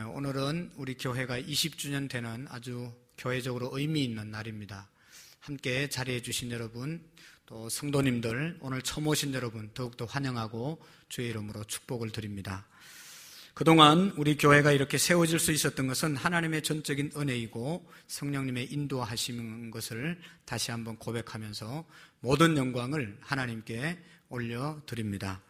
오늘은 우리 교회가 20주년 되는 아주 교회적으로 의미 있는 날입니다. 함께 자리해 주신 여러분, 또 성도님들, 오늘 처음 오신 여러분 더욱더 환영하고 주의 이름으로 축복을 드립니다. 그동안 우리 교회가 이렇게 세워질 수 있었던 것은 하나님의 전적인 은혜이고 성령님의 인도하시는 것을 다시 한번 고백하면서 모든 영광을 하나님께 올려드립니다.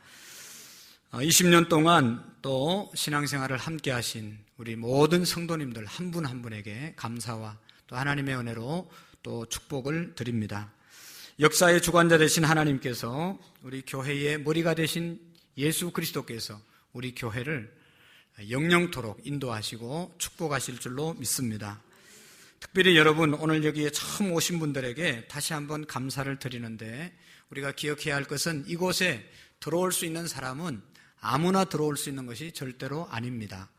20년 동안 또 신앙생활을 함께 하신 우리 모든 성도님들 한 분 한 분에게 감사와 또 하나님의 은혜로 또 축복을 드립니다. 역사의 주관자 되신 하나님께서 우리 교회의 머리가 되신 예수 그리스도께서 우리 교회를 영영토록 인도하시고 축복하실 줄로 믿습니다. 특별히 여러분, 오늘 여기에 처음 오신 분들에게 다시 한번 감사를 드리는데, 우리가 기억해야 할 것은 이곳에 들어올 수 있는 사람은 아무나 들어올 수 있는 것이 절대로 아닙니다.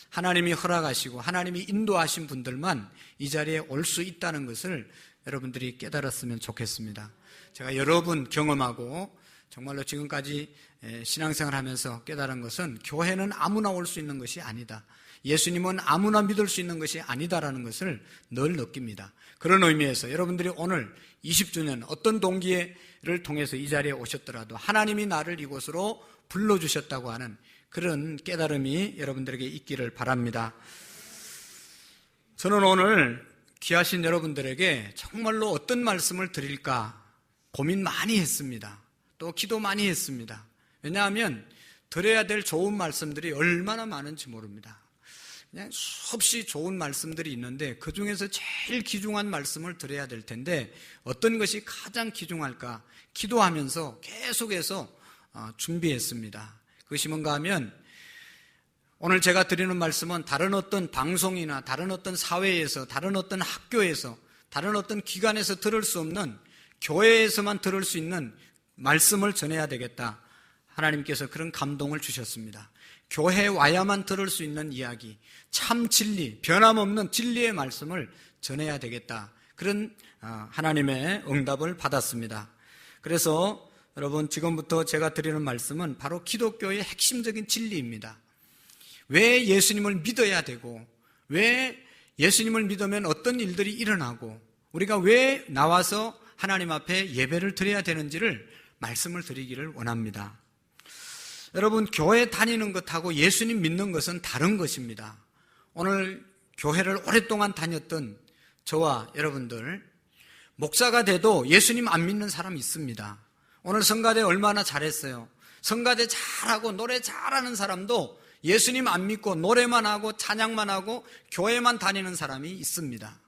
하나님이 허락하시고 하나님이 인도하신 분들만 이 자리에 올 수 있다는 것을 여러분들이 깨달았으면 좋겠습니다. 제가 여러 번 경험하고 정말로 지금까지 신앙생활 하면서 깨달은 것은 교회는 아무나 올 수 있는 것이 아니다. 예수님은 아무나 믿을 수 있는 것이 아니다라는 것을 늘 느낍니다. 그런 의미에서 여러분들이 오늘 20주년 어떤 동기를 통해서 이 자리에 오셨더라도 하나님이 나를 이곳으로 불러주셨다고 하는 그런 깨달음이 여러분들에게 있기를 바랍니다. 저는 오늘 귀하신 여러분들에게 정말로 어떤 말씀을 드릴까 고민 많이 했습니다. 또 기도 많이 했습니다. 왜냐하면 드려야 될 좋은 말씀들이 얼마나 많은지 모릅니다. 그냥 수없이 좋은 말씀들이 있는데 그 중에서 제일 귀중한 말씀을 드려야 될 텐데 어떤 것이 가장 귀중할까 기도하면서 계속해서 준비했습니다. 그것이 뭔가 하면 오늘 제가 드리는 말씀은 다른 어떤 방송이나 다른 어떤 사회에서, 다른 어떤 학교에서, 다른 어떤 기관에서 들을 수 없는 교회에서만 들을 수 있는 말씀을 전해야 되겠다. 하나님께서 그런 감동을 주셨습니다. 교회에 와야만 들을 수 있는 이야기, 참 진리, 변함없는 진리의 말씀을 전해야 되겠다. 그런 하나님의 응답을 받았습니다. 그래서 여러분, 지금부터 제가 드리는 말씀은 바로 기독교의 핵심적인 진리입니다. 왜 예수님을 믿어야 되고, 왜 예수님을 믿으면 어떤 일들이 일어나고, 우리가 왜 나와서 하나님 앞에 예배를 드려야 되는지를 말씀을 드리기를 원합니다. 여러분, 교회 다니는 것하고 예수님 믿는 것은 다른 것입니다. 오늘 교회를 오랫동안 다녔던 저와 여러분들, 목사가 돼도 예수님 안 믿는 사람 있습니다. 오늘 성가대 얼마나 잘했어요. 성가대 잘하고 노래 잘하는 사람도 예수님 안 믿고 노래만 하고 찬양만 하고 교회만 다니는 사람이 있습니다.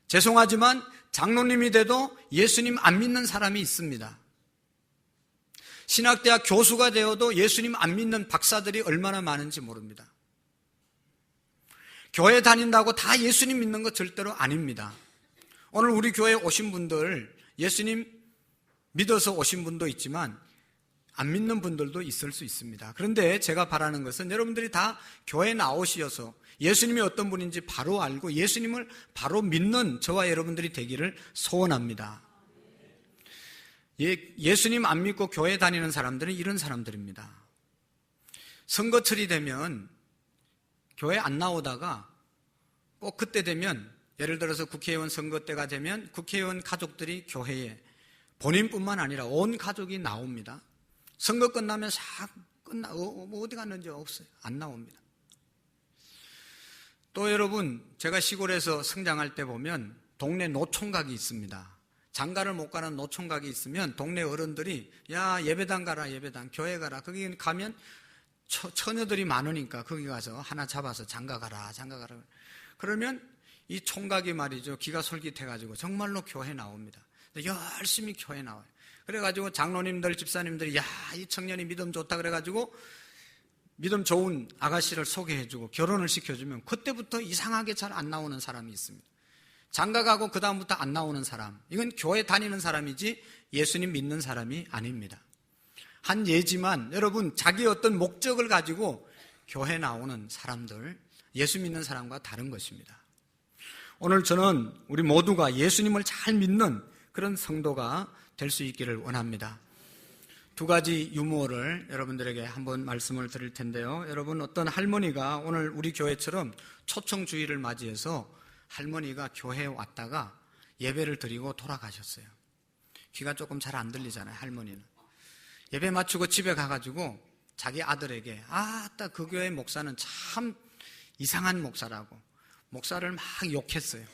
죄송하지만 장로님이 돼도 예수님 안 믿는 사람이 있습니다. 신학대학 교수가 되어도 예수님 안 믿는 박사들이 얼마나 많은지 모릅니다. 교회 다닌다고 다 예수님 믿는 거 절대로 아닙니다. 오늘 우리 교회에 오신 분들 예수님 믿어서 오신 분도 있지만 안 믿는 분들도 있을 수 있습니다. 그런데 제가 바라는 것은 여러분들이 다 교회에 나오셔서 예수님이 어떤 분인지 바로 알고 예수님을 바로 믿는 저와 여러분들이 되기를 소원합니다. 예수님 안 믿고 교회 다니는 사람들은 이런 사람들입니다. 선거철이 되면 교회 안 나오다가 꼭 그때 되면, 예를 들어서 국회의원 선거 때가 되면 국회의원 가족들이 교회에, 본인뿐만 아니라 온 가족이 나옵니다. 선거 끝나면 싹 어디 갔는지 없어요. 안 나옵니다. 또 여러분, 제가 시골에서 성장할 때 보면 동네 노총각이 있습니다. 장가를 못 가는 노총각이 있으면 동네 어른들이 야, 예배당 가라, 예배당, 교회 가라. 거기 가면 처녀들이 많으니까 거기 가서 하나 잡아서 장가 가라, 장가 가라. 그러면 이 총각이 말이죠, 기가 솔깃해가지고 정말로 교회 나옵니다. 열심히 교회 나와요. 그래가지고 장로님들, 집사님들이 야, 이 청년이 믿음 좋다 그래가지고 믿음 좋은 아가씨를 소개해주고 결혼을 시켜주면 그때부터 이상하게 잘 안 나오는 사람이 있습니다. 장가가고 그 다음부터 안 나오는 사람, 이건 교회 다니는 사람이지 예수님 믿는 사람이 아닙니다. 한 예지만 여러분, 자기 어떤 목적을 가지고 교회 나오는 사람들, 예수 믿는 사람과 다른 것입니다. 오늘 저는 우리 모두가 예수님을 잘 믿는 그런 성도가 될 수 있기를 원합니다. 두 가지 유머를 여러분들에게 한번 말씀을 드릴 텐데요. 여러분, 어떤 할머니가 오늘 우리 교회처럼 초청주의를 맞이해서 할머니가 교회에 왔다가 예배를 드리고 돌아가셨어요. 귀가 조금 잘 안 들리잖아요, 할머니는. 예배 마치고 집에 가가지고 자기 아들에게 아따 그 교회 목사는 참 이상한 목사라고 목사를 막 욕했어요.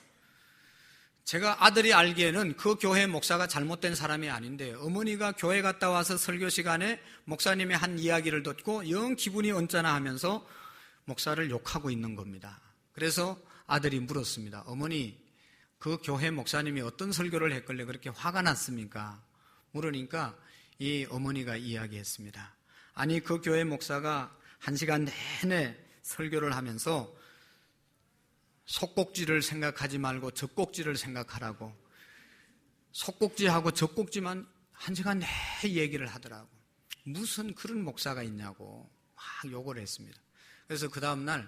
제가 아들이 알기에는 그 교회 목사가 잘못된 사람이 아닌데 어머니가 교회 갔다 와서 설교 시간에 목사님이 한 이야기를 듣고 영 기분이 언짢아 하면서 목사를 욕하고 있는 겁니다. 그래서 아들이 물었습니다. 어머니, 그 교회 목사님이 어떤 설교를 했길래 그렇게 화가 났습니까? 물으니까 이 어머니가 이야기했습니다. 아니, 그 교회 목사가 1시간 내내 설교를 하면서 속꼭지를 생각하지 말고 젖꼭지를 생각하라고, 속꼭지하고 젖꼭지만 1시간 내내 얘기를 하더라고. 무슨 그런 목사가 있냐고 막 욕을 했습니다. 그래서 그 다음날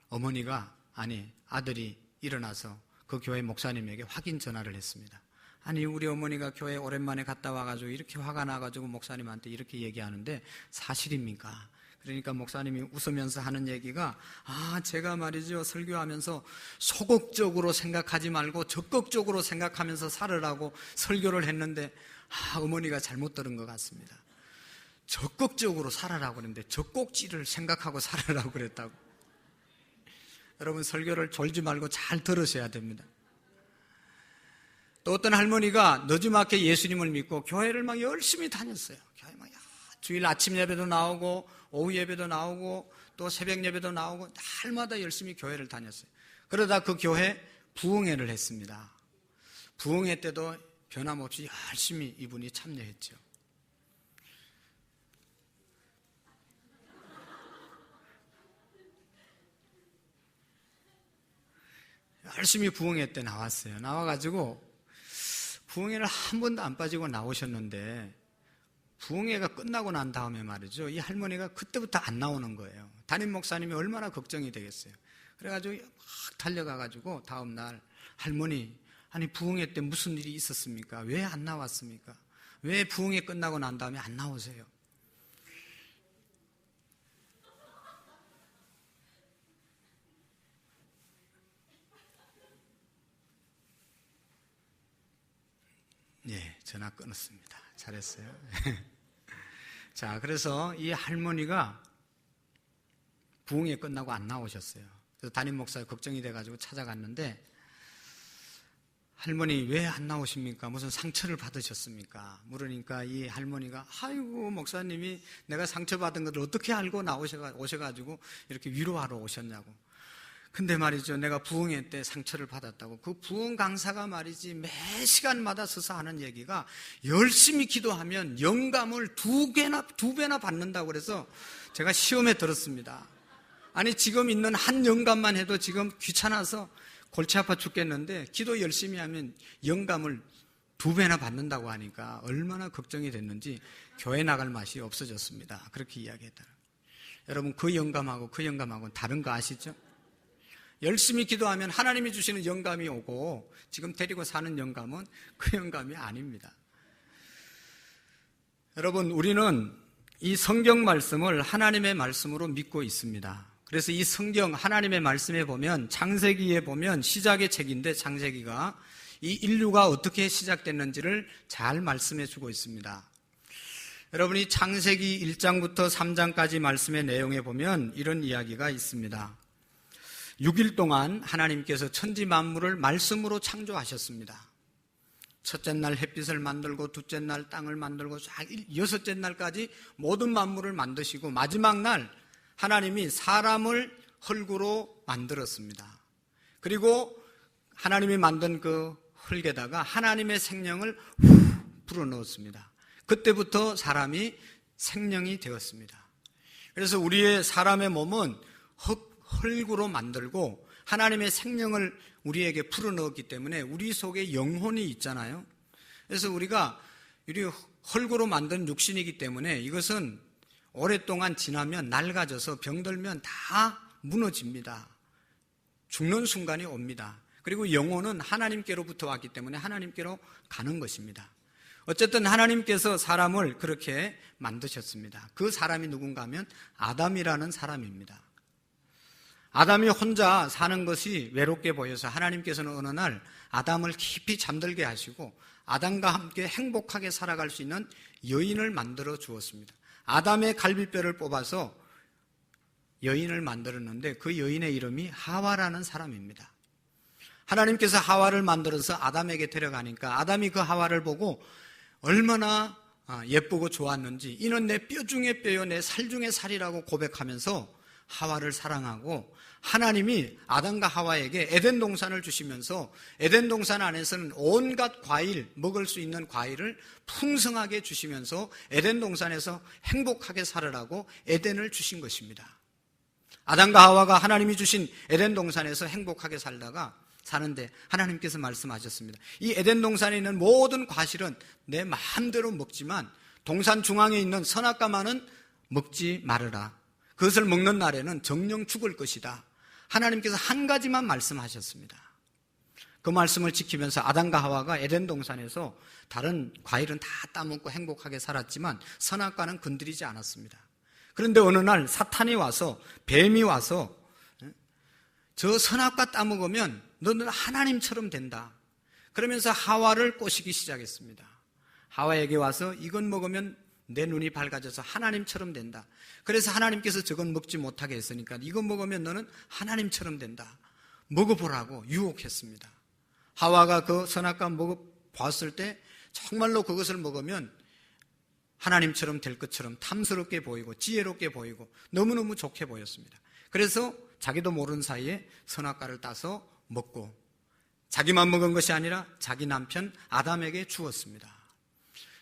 어머니가, 아니 아들이 일어나서 그 교회 목사님에게 확인 전화를 했습니다. 아니, 우리 어머니가 교회 오랜만에 갔다 와가지고 이렇게 화가 나가지고 목사님한테 이렇게 얘기하는데 사실입니까? 그러니까 목사님이 웃으면서 하는 얘기가, 제가 말이죠, 설교하면서 소극적으로 생각하지 말고 적극적으로 생각하면서 살으라고 설교를 했는데 어머니가 잘못 들은 것 같습니다. 적극적으로 살아라고 그랬는데 젖꼭지를 생각하고 살아라고 그랬다고. 여러분, 설교를 졸지 말고 잘 들으셔야 됩니다. 또 어떤 할머니가 늦지막히 예수님을 믿고 교회를 막 열심히 다녔어요. 교회 막 주일 아침 예배도 나오고 오후 예배도 나오고 또 새벽 예배도 나오고 날마다 열심히 교회를 다녔어요. 그러다 그 교회 부흥회를 했습니다. 부흥회 때도 변함없이 열심히 이분이 참여했죠. 열심히 부흥회 때 나왔어요. 나와가지고 부흥회를 한 번도 안 빠지고 나오셨는데 부흥회가 끝나고 난 다음에 말이죠, 이 할머니가 그때부터 안 나오는 거예요. 담임 목사님이 얼마나 걱정이 되겠어요. 그래가지고 막 달려가가지고 다음날, 할머니, 아니 부흥회 때 무슨 일이 있었습니까? 왜 안 나왔습니까? 왜 부흥회 끝나고 난 다음에 안 나오세요? 예, 전화 끊었습니다. 잘했어요. 자, 그래서 이 할머니가 부흥회 끝나고 안 나오셨어요. 그래서 담임 목사가 걱정이 돼가지고 찾아갔는데, 할머니 왜 안 나오십니까? 무슨 상처를 받으셨습니까? 물으니까 이 할머니가, 아이고 목사님이 내가 상처받은 것을 어떻게 알고 오셔가지고 이렇게 위로하러 오셨냐고. 근데 말이죠, 내가 부흥회 때 상처를 받았다고. 그 부흥 강사가 말이지 매 시간마다 서서 하는 얘기가, 열심히 기도하면 영감을 두 배나 받는다고 그래서 제가 시험에 들었습니다. 아니, 지금 있는 한 영감만 해도 지금 귀찮아서 골치 아파 죽겠는데 기도 열심히 하면 영감을 2배나 받는다고 하니까 얼마나 걱정이 됐는지 교회 나갈 맛이 없어졌습니다. 그렇게 이야기했더라고요. 여러분, 그 영감하고는 다른 거 아시죠? 열심히 기도하면 하나님이 주시는 영감이 오고, 지금 데리고 사는 영감은 그 영감이 아닙니다. 여러분, 우리는 이 성경 말씀을 하나님의 말씀으로 믿고 있습니다. 그래서 이 성경 하나님의 말씀에 보면, 창세기에 보면 시작의 책인데, 창세기가 이 인류가 어떻게 시작됐는지를 잘 말씀해 주고 있습니다. 여러분이 창세기 1장부터 3장까지 말씀의 내용에 보면 이런 이야기가 있습니다. 6일 동안 하나님께서 천지 만물을 말씀으로 창조하셨습니다. 첫째 날 햇빛을 만들고, 둘째 날 땅을 만들고, 여섯째 날까지 모든 만물을 만드시고, 마지막 날 하나님이 사람을 흙으로 만들었습니다. 그리고 하나님이 만든 그 흙에다가 하나님의 생명을 불어넣었습니다. 그때부터 사람이 생명이 되었습니다. 그래서 우리의 사람의 몸은 흙으로 만들고 하나님의 생명을 우리에게 풀어넣었기 때문에 우리 속에 영혼이 있잖아요. 그래서 우리가 흙으로 만든 육신이기 때문에 이것은 오랫동안 지나면 낡아져서 병들면 다 무너집니다. 죽는 순간이 옵니다. 그리고 영혼은 하나님께로부터 왔기 때문에 하나님께로 가는 것입니다. 어쨌든 하나님께서 사람을 그렇게 만드셨습니다. 그 사람이 누군가 하면 아담이라는 사람입니다. 아담이 혼자 사는 것이 외롭게 보여서 하나님께서는 어느 날 아담을 깊이 잠들게 하시고 아담과 함께 행복하게 살아갈 수 있는 여인을 만들어 주었습니다. 아담의 갈비뼈를 뽑아서 여인을 만들었는데 그 여인의 이름이 하와라는 사람입니다. 하나님께서 하와를 만들어서 아담에게 데려가니까 아담이 그 하와를 보고 얼마나 예쁘고 좋았는지, 이는 내 뼈 중에 뼈요 내 살 중에 살이라고 고백하면서 하와를 사랑하고, 하나님이 아담과 하와에게 에덴 동산을 주시면서 에덴 동산 안에서는 온갖 과일, 먹을 수 있는 과일을 풍성하게 주시면서 에덴 동산에서 행복하게 살으라고 에덴을 주신 것입니다. 아담과 하와가 하나님이 주신 에덴 동산에서 행복하게 살다가 사는데 하나님께서 말씀하셨습니다. 이 에덴 동산에 있는 모든 과실은 내 마음대로 먹지만 동산 중앙에 있는 선악과만은 먹지 말으라. 그것을 먹는 날에는 정령 죽을 것이다. 하나님께서 한 가지만 말씀하셨습니다. 그 말씀을 지키면서 아담과 하와가 에덴 동산에서 다른 과일은 다 따먹고 행복하게 살았지만 선악과는 건드리지 않았습니다. 그런데 어느 날 사탄이 와서, 뱀이 와서 저 선악과 따먹으면 너는 하나님처럼 된다. 그러면서 하와를 꼬시기 시작했습니다. 하와에게 와서 이건 먹으면 내 눈이 밝아져서 하나님처럼 된다. 그래서 하나님께서 저건 먹지 못하게 했으니까 이건 먹으면 너는 하나님처럼 된다. 먹어보라고 유혹했습니다. 하와가 그 선악과 먹어봤을 때 정말로 그것을 먹으면 하나님처럼 될 것처럼 탐스럽게 보이고 지혜롭게 보이고 너무너무 좋게 보였습니다. 그래서 자기도 모르는 사이에 선악과를 따서 먹고 자기만 먹은 것이 아니라 자기 남편 아담에게 주었습니다.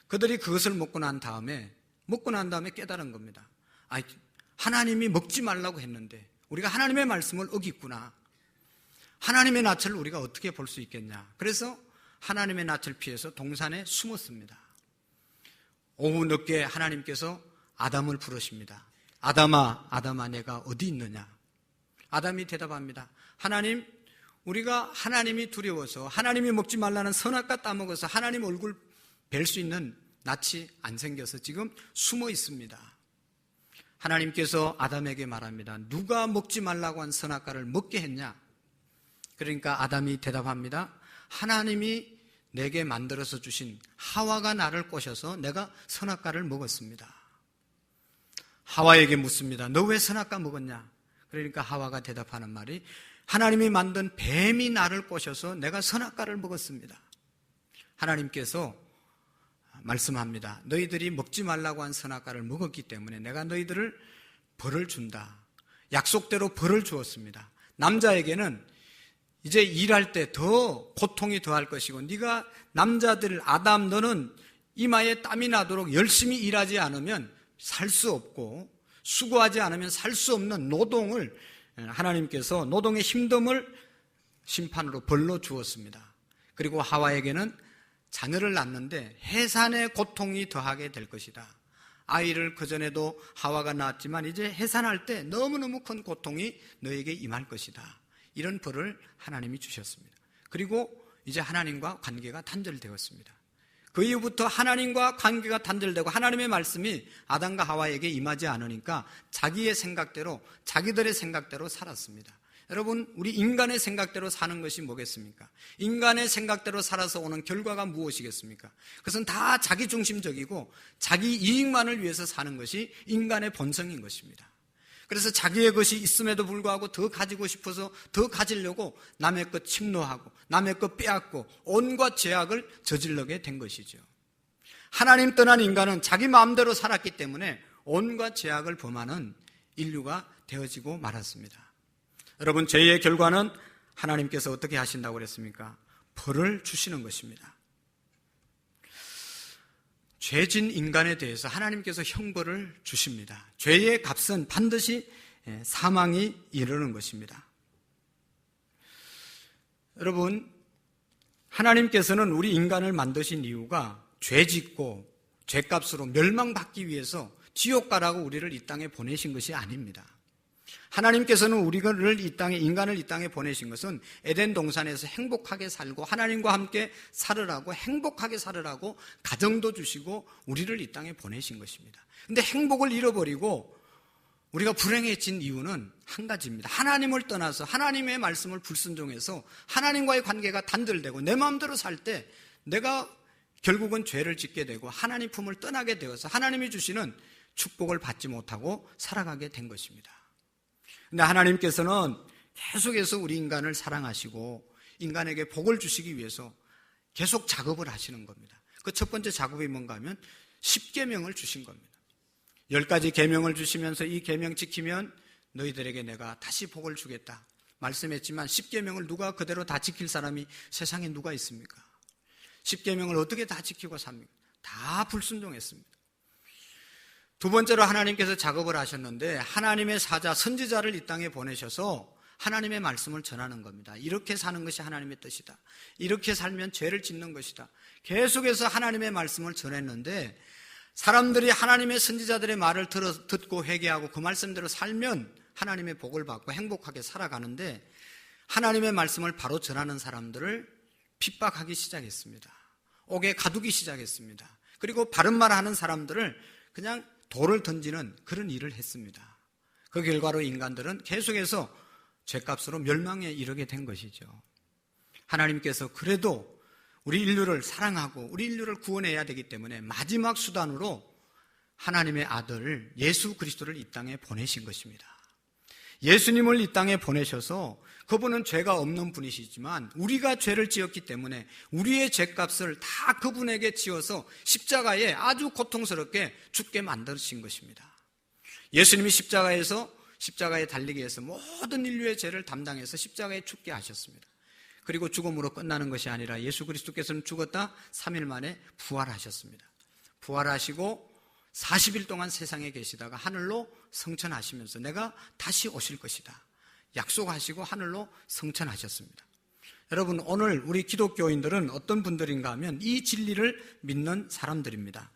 그들이 그것을 먹고 난 다음에 깨달은 겁니다. 하나님이 먹지 말라고 했는데 우리가 하나님의 말씀을 어겼구나. 하나님의 낯을 우리가 어떻게 볼 수 있겠냐. 그래서 하나님의 낯을 피해서 동산에 숨었습니다. 오후 늦게 하나님께서 아담을 부르십니다. 아담아, 아담아, 내가 어디 있느냐? 아담이 대답합니다. 하나님, 우리가 하나님이 두려워서 하나님이 먹지 말라는 선악과 따먹어서 하나님 얼굴 뵐 수 있는 낯이 안 생겨서 지금 숨어 있습니다. 하나님께서 아담에게 말합니다. 누가 먹지 말라고 한 선악과를 먹게 했냐? 그러니까 아담이 대답합니다. 하나님이 내게 만들어서 주신 하와가 나를 꼬셔서 내가 선악과를 먹었습니다. 하와에게 묻습니다. 너 왜 선악과 먹었냐? 그러니까 하와가 대답하는 말이 하나님이 만든 뱀이 나를 꼬셔서 내가 선악과를 먹었습니다. 하나님께서 말씀합니다. 너희들이 먹지 말라고 한 선악과를 먹었기 때문에 내가 너희들을 벌을 준다. 약속대로 벌을 주었습니다. 남자에게는 이제 일할 때 더 고통이 더할 것이고, 네가 남자들 아담 너는 이마에 땀이 나도록 열심히 일하지 않으면 살 수 없고 수고하지 않으면 살 수 없는 노동을 하나님께서 노동의 힘듦을 심판으로 벌로 주었습니다. 그리고 하와에게는 자녀를 낳는데 해산의 고통이 더하게 될 것이다. 아이를 그전에도 하와가 낳았지만 이제 해산할 때 너무너무 큰 고통이 너에게 임할 것이다. 이런 벌을 하나님이 주셨습니다. 그리고 이제 하나님과 관계가 단절되었습니다. 그 이후부터 하나님과 관계가 단절되고 하나님의 말씀이 아담과 하와에게 임하지 않으니까 자기의 생각대로, 자기들의 생각대로 살았습니다. 여러분, 우리 인간의 생각대로 사는 것이 뭐겠습니까? 인간의 생각대로 살아서 오는 결과가 무엇이겠습니까? 그것은 다 자기중심적이고 자기 이익만을 위해서 사는 것이 인간의 본성인 것입니다. 그래서 자기의 것이 있음에도 불구하고 더 가지고 싶어서 더 가지려고 남의 것 침노하고 남의 것 빼앗고 온갖 죄악을 저질러게 된 것이죠. 하나님 떠난 인간은 자기 마음대로 살았기 때문에 온갖 죄악을 범하는 인류가 되어지고 말았습니다. 여러분, 죄의 결과는 하나님께서 어떻게 하신다고 그랬습니까? 벌을 주시는 것입니다. 죄진 인간에 대해서 하나님께서 형벌을 주십니다. 죄의 값은 반드시 사망이 이르는 것입니다. 여러분, 하나님께서는 우리 인간을 만드신 이유가 죄 짓고 죄값으로 멸망받기 위해서 지옥 가라고 우리를 이 땅에 보내신 것이 아닙니다. 하나님께서는 우리를 인간을 이 땅에 보내신 것은 에덴 동산에서 행복하게 살고 하나님과 함께 살으라고, 행복하게 살으라고 가정도 주시고 우리를 이 땅에 보내신 것입니다. 근데 행복을 잃어버리고 우리가 불행해진 이유는 한 가지입니다. 하나님을 떠나서 하나님의 말씀을 불순종해서 하나님과의 관계가 단절되고 내 마음대로 살 때 내가 결국은 죄를 짓게 되고 하나님 품을 떠나게 되어서 하나님이 주시는 축복을 받지 못하고 살아가게 된 것입니다. 근데 하나님께서는 계속해서 우리 인간을 사랑하시고 인간에게 복을 주시기 위해서 계속 작업을 하시는 겁니다. 그 첫 번째 작업이 뭔가 하면 10계명을 주신 겁니다. 10가지 계명을 주시면서 이 계명 지키면 너희들에게 내가 다시 복을 주겠다 말씀했지만 10계명을 누가 그대로 다 지킬 사람이 세상에 누가 있습니까? 10계명을 어떻게 다 지키고 삽니까? 다 불순종했습니다. 두 번째로 하나님께서 작업을 하셨는데 하나님의 사자, 선지자를 이 땅에 보내셔서 하나님의 말씀을 전하는 겁니다. 이렇게 사는 것이 하나님의 뜻이다. 이렇게 살면 죄를 짓는 것이다. 계속해서 하나님의 말씀을 전했는데 사람들이 하나님의 선지자들의 말을 듣고 회개하고 그 말씀대로 살면 하나님의 복을 받고 행복하게 살아가는데 하나님의 말씀을 바로 전하는 사람들을 핍박하기 시작했습니다. 옥에 가두기 시작했습니다. 그리고 바른 말 하는 사람들을 그냥 돌을 던지는 그런 일을 했습니다. 그 결과로 인간들은 계속해서 죄값으로 멸망에 이르게 된 것이죠. 하나님께서 그래도 우리 인류를 사랑하고 우리 인류를 구원해야 되기 때문에 마지막 수단으로 하나님의 아들 예수 그리스도를 이 땅에 보내신 것입니다. 예수님을 이 땅에 보내셔서 그분은 죄가 없는 분이시지만 우리가 죄를 지었기 때문에 우리의 죄값을 다 그분에게 지어서 십자가에 아주 고통스럽게 죽게 만드신 것입니다. 예수님이 십자가에 달리기 위해서 모든 인류의 죄를 담당해서 십자가에 죽게 하셨습니다. 그리고 죽음으로 끝나는 것이 아니라 예수 그리스도께서는 죽었다 3일 만에 부활하셨습니다. 부활하시고 40일 동안 세상에 계시다가 하늘로 승천하시면서 내가 다시 오실 것이다 약속하시고 하늘로 승천하셨습니다. 여러분, 오늘 우리 기독교인들은 어떤 분들인가 하면 이 진리를 믿는 사람들입니다.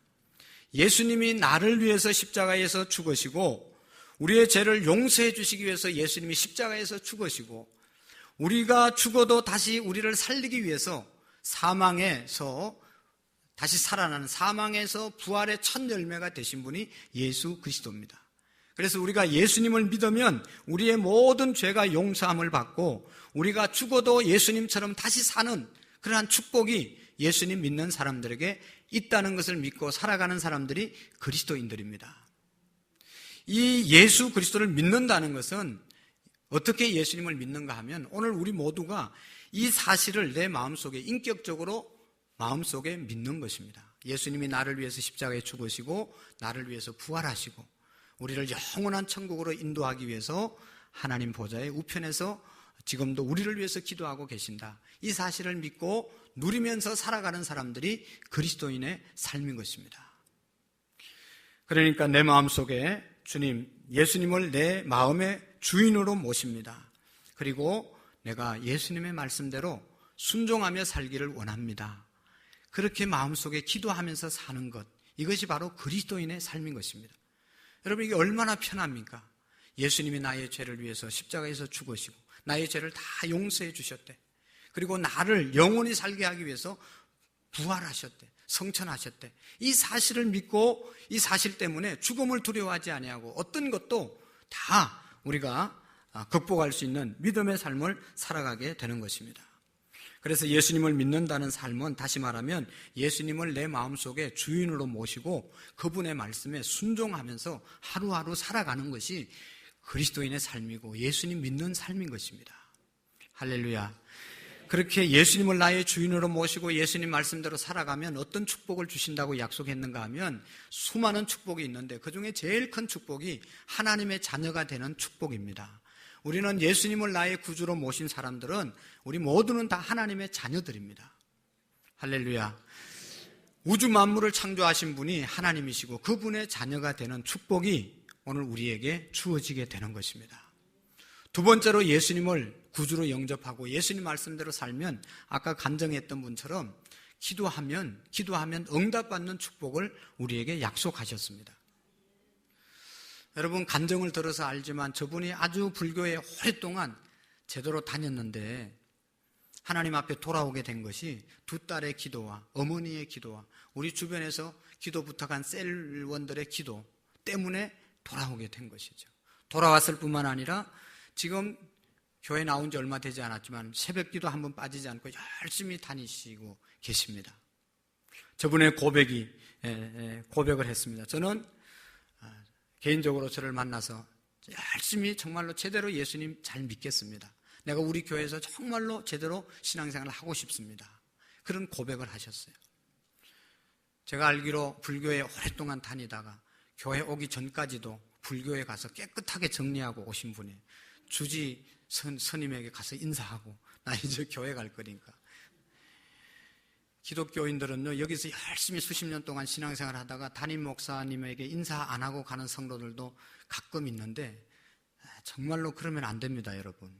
예수님이 나를 위해서 십자가에서 죽으시고 우리의 죄를 용서해 주시기 위해서 예수님이 십자가에서 죽으시고 우리가 죽어도 다시 우리를 살리기 위해서 사망에서 다시 살아나는 사망에서 부활의 첫 열매가 되신 분이 예수 그리스도입니다. 그래서 우리가 예수님을 믿으면 우리의 모든 죄가 용서함을 받고 우리가 죽어도 예수님처럼 다시 사는 그러한 축복이 예수님 믿는 사람들에게 있다는 것을 믿고 살아가는 사람들이 그리스도인들입니다. 이 예수 그리스도를 믿는다는 것은 어떻게 예수님을 믿는가 하면 오늘 우리 모두가 이 사실을 내 마음속에 인격적으로 마음속에 믿는 것입니다. 예수님이 나를 위해서 십자가에 죽으시고 나를 위해서 부활하시고 우리를 영원한 천국으로 인도하기 위해서 하나님 보좌의 우편에서 지금도 우리를 위해서 기도하고 계신다. 이 사실을 믿고 누리면서 살아가는 사람들이 그리스도인의 삶인 것입니다. 그러니까 내 마음속에 주님, 예수님을 내 마음의 주인으로 모십니다. 그리고 내가 예수님의 말씀대로 순종하며 살기를 원합니다. 그렇게 마음속에 기도하면서 사는 것, 이것이 바로 그리스도인의 삶인 것입니다. 여러분, 이게 얼마나 편합니까? 예수님이 나의 죄를 위해서 십자가에서 죽으시고 나의 죄를 다 용서해 주셨대. 그리고 나를 영원히 살게 하기 위해서 부활하셨대. 성천하셨대. 이 사실을 믿고 이 사실 때문에 죽음을 두려워하지 아니하고 어떤 것도 다 우리가 극복할 수 있는 믿음의 삶을 살아가게 되는 것입니다. 그래서 예수님을 믿는다는 삶은 다시 말하면 예수님을 내 마음속에 주인으로 모시고 그분의 말씀에 순종하면서 하루하루 살아가는 것이 그리스도인의 삶이고 예수님 믿는 삶인 것입니다. 할렐루야. 그렇게 예수님을 나의 주인으로 모시고 예수님 말씀대로 살아가면 어떤 축복을 주신다고 약속했는가 하면 수많은 축복이 있는데 그중에 제일 큰 축복이 하나님의 자녀가 되는 축복입니다. 우리는 예수님을 나의 구주로 모신 사람들은 우리 모두는 다 하나님의 자녀들입니다. 할렐루야. 우주 만물을 창조하신 분이 하나님이시고 그분의 자녀가 되는 축복이 오늘 우리에게 주어지게 되는 것입니다. 두 번째로 예수님을 구주로 영접하고 예수님 말씀대로 살면 아까 간증했던 분처럼 기도하면 응답받는 축복을 우리에게 약속하셨습니다. 여러분 간증을 들어서 알지만 저분이 아주 불교에 오랫동안 제대로 다녔는데 하나님 앞에 돌아오게 된 것이 두 딸의 기도와 어머니의 기도와 우리 주변에서 기도 부탁한 셀원들의 기도 때문에 돌아오게 된 것이죠. 돌아왔을 뿐만 아니라 지금 교회 나온 지 얼마 되지 않았지만 새벽 기도 한 번 빠지지 않고 열심히 다니시고 계십니다. 저분의 고백을 했습니다. 저는 개인적으로 저를 만나서 열심히 정말로 제대로 예수님 잘 믿겠습니다. 내가 우리 교회에서 정말로 제대로 신앙생활을 하고 싶습니다. 그런 고백을 하셨어요. 제가 알기로 불교에 오랫동안 다니다가 교회 오기 전까지도 불교에 가서 깨끗하게 정리하고 오신 분이 주지 스님에게 가서 인사하고 나 이제 교회 갈 거니까. 기독교인들은요, 여기서 열심히 수십 년 동안 신앙생활 하다가 담임 목사님에게 인사 안 하고 가는 성도들도 가끔 있는데 정말로 그러면 안 됩니다, 여러분.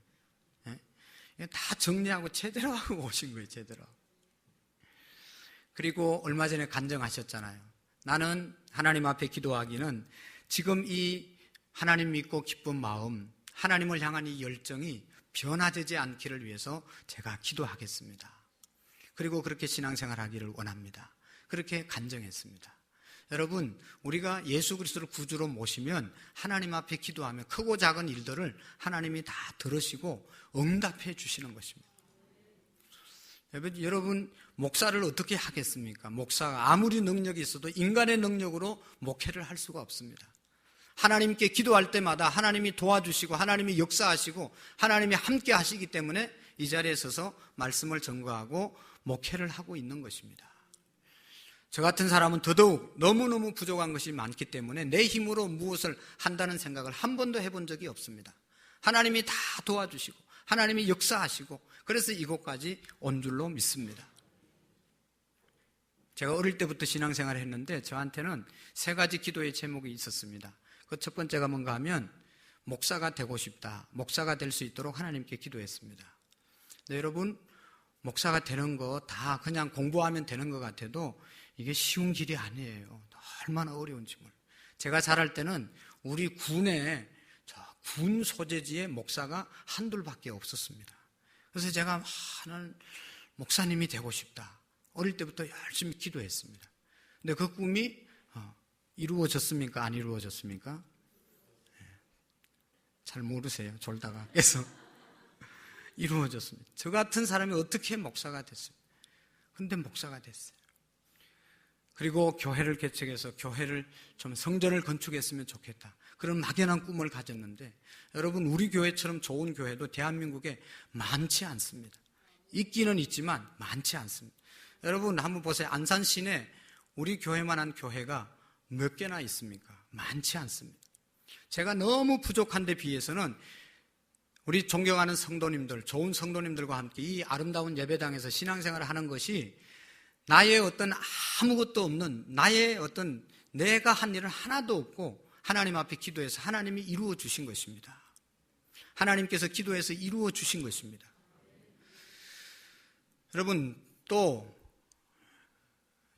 다 정리하고 제대로 하고 오신 거예요, 제대로. 그리고 얼마 전에 간증하셨잖아요. 나는 하나님 앞에 기도하기는 지금 이 하나님 믿고 기쁜 마음, 하나님을 향한 이 열정이 변화되지 않기를 위해서 제가 기도하겠습니다. 그리고 그렇게 신앙생활 하기를 원합니다. 그렇게 간증했습니다. 여러분, 우리가 예수 그리스도를 구주로 모시면 하나님 앞에 기도하면 크고 작은 일들을 하나님이 다 들으시고 응답해 주시는 것입니다. 여러분, 목사를 어떻게 하겠습니까? 목사가 아무리 능력이 있어도 인간의 능력으로 목회를 할 수가 없습니다. 하나님께 기도할 때마다 하나님이 도와주시고 하나님이 역사하시고 하나님이 함께 하시기 때문에 이 자리에 서서 말씀을 전거하고 목회를 하고 있는 것입니다. 저 같은 사람은 더더욱 너무너무 부족한 것이 많기 때문에 내 힘으로 무엇을 한다는 생각을 한 번도 해본 적이 없습니다. 하나님이 다 도와주시고 하나님이 역사하시고 그래서 이곳까지 온 줄로 믿습니다. 제가 어릴 때부터 신앙생활을 했는데 저한테는 세 가지 기도의 제목이 있었습니다. 그 첫 번째가 뭔가 하면 목사가 되고 싶다. 목사가 될 수 있도록 하나님께 기도했습니다. 네, 여러분, 목사가 되는 거 다 그냥 공부하면 되는 것 같아도 이게 쉬운 길이 아니에요. 얼마나 어려운지 몰라요. 제가 자랄 때는 우리 군에 군 소재지에 목사가 한둘밖에 없었습니다. 그래서 제가 나는 목사님이 되고 싶다. 어릴 때부터 열심히 기도했습니다. 근데 그 꿈이 이루어졌습니까? 안 이루어졌습니까? 잘 모르세요. 졸다가 그래서 이루어졌습니다. 저 같은 사람이 어떻게 목사가 됐습니까? 근데 목사가 됐어요. 그리고 교회를 개척해서 교회를 좀 성전을 건축했으면 좋겠다. 그런 막연한 꿈을 가졌는데 여러분, 우리 교회처럼 좋은 교회도 대한민국에 많지 않습니다. 있기는 있지만 많지 않습니다. 여러분 한번 보세요. 안산 시내 우리 교회만한 교회가 몇 개나 있습니까? 많지 않습니다. 제가 너무 부족한 데 비해서는 우리 존경하는 성도님들, 좋은 성도님들과 함께 이 아름다운 예배당에서 신앙생활을 하는 것이 나의 어떤 아무것도 없는 나의 어떤 내가 한 일은 하나도 없고 하나님 앞에 기도해서 하나님이 이루어 주신 것입니다. 하나님께서 기도해서 이루어 주신 것입니다. 여러분, 또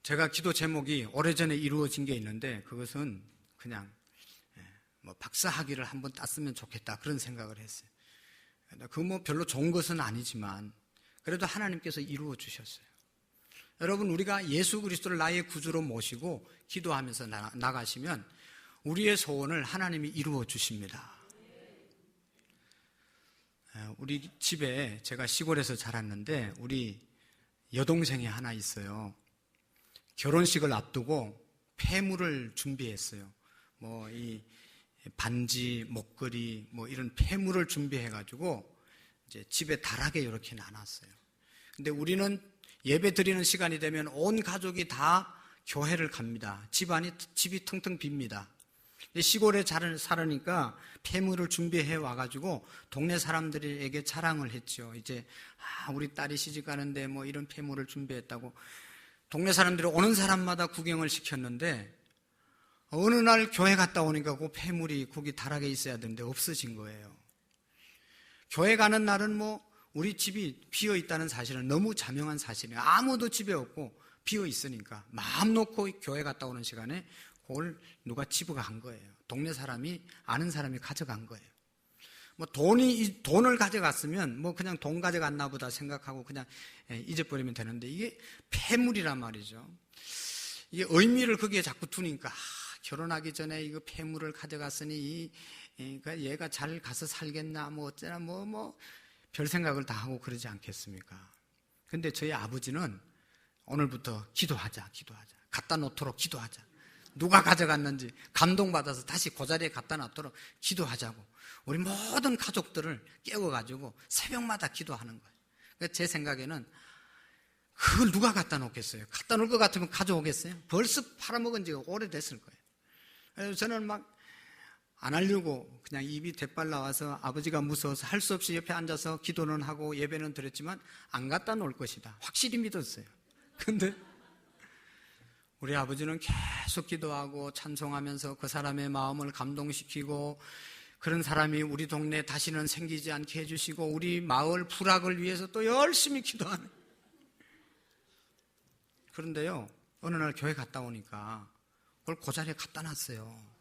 제가 기도 제목이 오래전에 이루어진 게 있는데 그것은 그냥 박사학위를 한번 땄으면 좋겠다 그런 생각을 했어요. 그거 별로 좋은 것은 아니지만 그래도 하나님께서 이루어 주셨어요. 여러분, 우리가 예수 그리스도를 나의 구주로 모시고 기도하면서 나가시면 우리의 소원을 하나님이 이루어 주십니다. 우리 집에 제가 시골에서 자랐는데 우리 여동생이 하나 있어요. 결혼식을 앞두고 폐물을 준비했어요. 이 반지, 목걸이, 이런 폐물을 준비해가지고 이제 집에 다락에 이렇게 나눴어요. 근데 우리는 예배 드리는 시간이 되면 온 가족이 다 교회를 갑니다. 집이 텅텅 빕니다. 시골에 살으니까 폐물을 준비해 와가지고 동네 사람들에게 자랑을 했죠. 이제 우리 딸이 시집 가는데 이런 폐물을 준비했다고 동네 사람들이 오는 사람마다 구경을 시켰는데 어느 날 교회 갔다 오니까 그 폐물이 거기 다락에 있어야 되는데 없어진 거예요. 교회 가는 날은 우리 집이 비어 있다는 사실은 너무 자명한 사실이에요. 아무도 집에 없고 비어 있으니까 마음 놓고 교회 갔다 오는 시간에 그걸 누가 집어간 거예요. 동네 사람이, 아는 사람이 가져간 거예요. 뭐 돈을 가져갔으면 뭐 그냥 돈 가져갔나 보다 생각하고 그냥 잊어버리면 되는데, 이게 폐물이란 말이죠. 이게 의미를 거기에 자꾸 두니까, 결혼하기 전에 이거 폐물을 가져갔으니 그러니까 얘가 잘 가서 살겠나, 뭐 어쩌나, 별 생각을 다 하고 그러지 않겠습니까? 근데 저희 아버지는 오늘부터 기도하자. 갖다 놓도록 기도하자. 누가 가져갔는지 감동받아서 다시 그 자리에 갖다 놨도록 기도하자고, 우리 모든 가족들을 깨워가지고 새벽마다 기도하는 거예요. 그러니까 제 생각에는 그걸 누가 갖다 놓겠어요? 갖다 놓을 것 같으면 가져오겠어요? 벌써 팔아먹은 지가 오래됐을 거예요. 그래서 저는 막 안 하려고 그냥 입이 대빨 나와서 아버지가 무서워서 할 수 없이 옆에 앉아서 기도는 하고 예배는 드렸지만 안 갖다 놓을 것이다 확실히 믿었어요. 근데 우리 아버지는 계속 기도하고 찬송하면서 그 사람의 마음을 감동시키고, 그런 사람이 우리 동네에 다시는 생기지 않게 해주시고, 우리 마을 부락을 위해서 또 열심히 기도하는. 그런데요, 어느 날 교회 갔다 오니까 그걸 그 자리에 갖다 놨어요.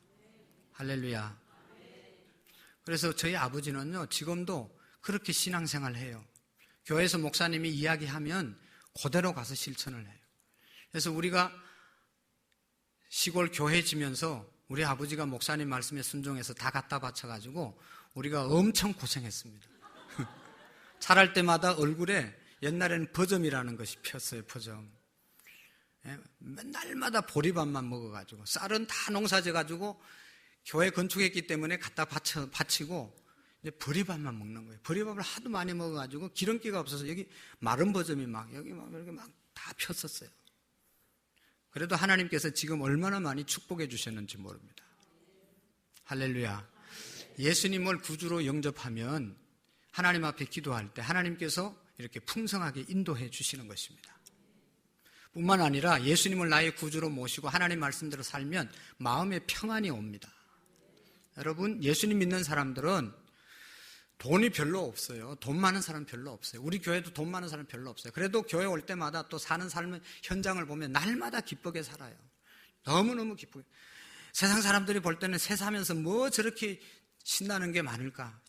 할렐루야. 그래서 저희 아버지는요, 지금도 그렇게 신앙생활을 해요. 교회에서 목사님이 이야기하면 그대로 가서 실천을 해요. 그래서 우리가 시골 교회 지면서 우리 아버지가 목사님 말씀에 순종해서 다 갖다 바쳐가지고 우리가 엄청 고생했습니다. 자랄 때마다 얼굴에 옛날에는 버점이라는 것이 폈어요. 버점. 맨날마다 보리밥만 먹어가지고, 쌀은 다 농사져가지고 교회 건축했기 때문에 갖다 바치고 이제 보리밥만 먹는 거예요. 보리밥을 하도 많이 먹어가지고 기름기가 없어서 여기 마른 버점이 막 여기 막 이렇게 막 다 폈었어요. 그래도 하나님께서 지금 얼마나 많이 축복해 주셨는지 모릅니다. 할렐루야. 예수님을 구주로 영접하면 하나님 앞에 기도할 때 하나님께서 이렇게 풍성하게 인도해 주시는 것입니다. 뿐만 아니라 예수님을 나의 구주로 모시고 하나님 말씀대로 살면 마음에 평안이 옵니다. 여러분, 예수님 믿는 사람들은 돈이 별로 없어요. 돈 많은 사람 별로 없어요. 우리 교회도 돈 많은 사람 별로 없어요. 그래도 교회 올 때마다 또 사는 삶의 현장을 보면 날마다 기쁘게 살아요. 너무너무 기쁘게. 세상 사람들이 볼 때는 새 사면서 뭐 저렇게 신나는 게 많을까?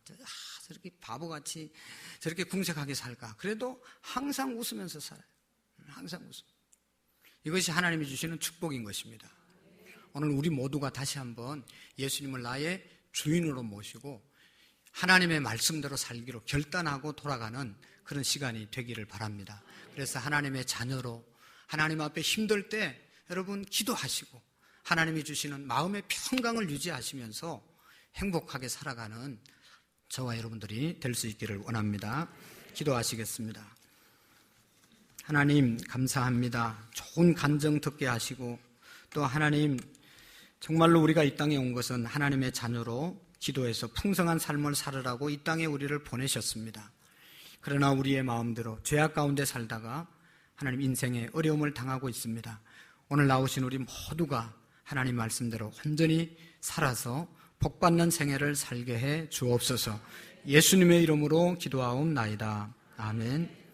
저렇게 바보같이 저렇게 궁색하게 살까? 그래도 항상 웃으면서 살아요. 항상 웃음. 이것이 하나님이 주시는 축복인 것입니다. 오늘 우리 모두가 다시 한번 예수님을 나의 주인으로 모시고 하나님의 말씀대로 살기로 결단하고 돌아가는 그런 시간이 되기를 바랍니다. 그래서 하나님의 자녀로 하나님 앞에 힘들 때 여러분 기도하시고 하나님이 주시는 마음의 평강을 유지하시면서 행복하게 살아가는 저와 여러분들이 될 수 있기를 원합니다. 기도하시겠습니다. 하나님 감사합니다. 좋은 간증 듣게 하시고, 또 하나님 정말로 우리가 이 땅에 온 것은 하나님의 자녀로 기도해서 풍성한 삶을 살으라고 이 땅에 우리를 보내셨습니다. 그러나 우리의 마음대로 죄악 가운데 살다가 하나님 인생에 어려움을 당하고 있습니다. 오늘 나오신 우리 모두가 하나님 말씀대로 온전히 살아서 복받는 생애를 살게 해 주옵소서. 예수님의 이름으로 기도하옵나이다. 아멘.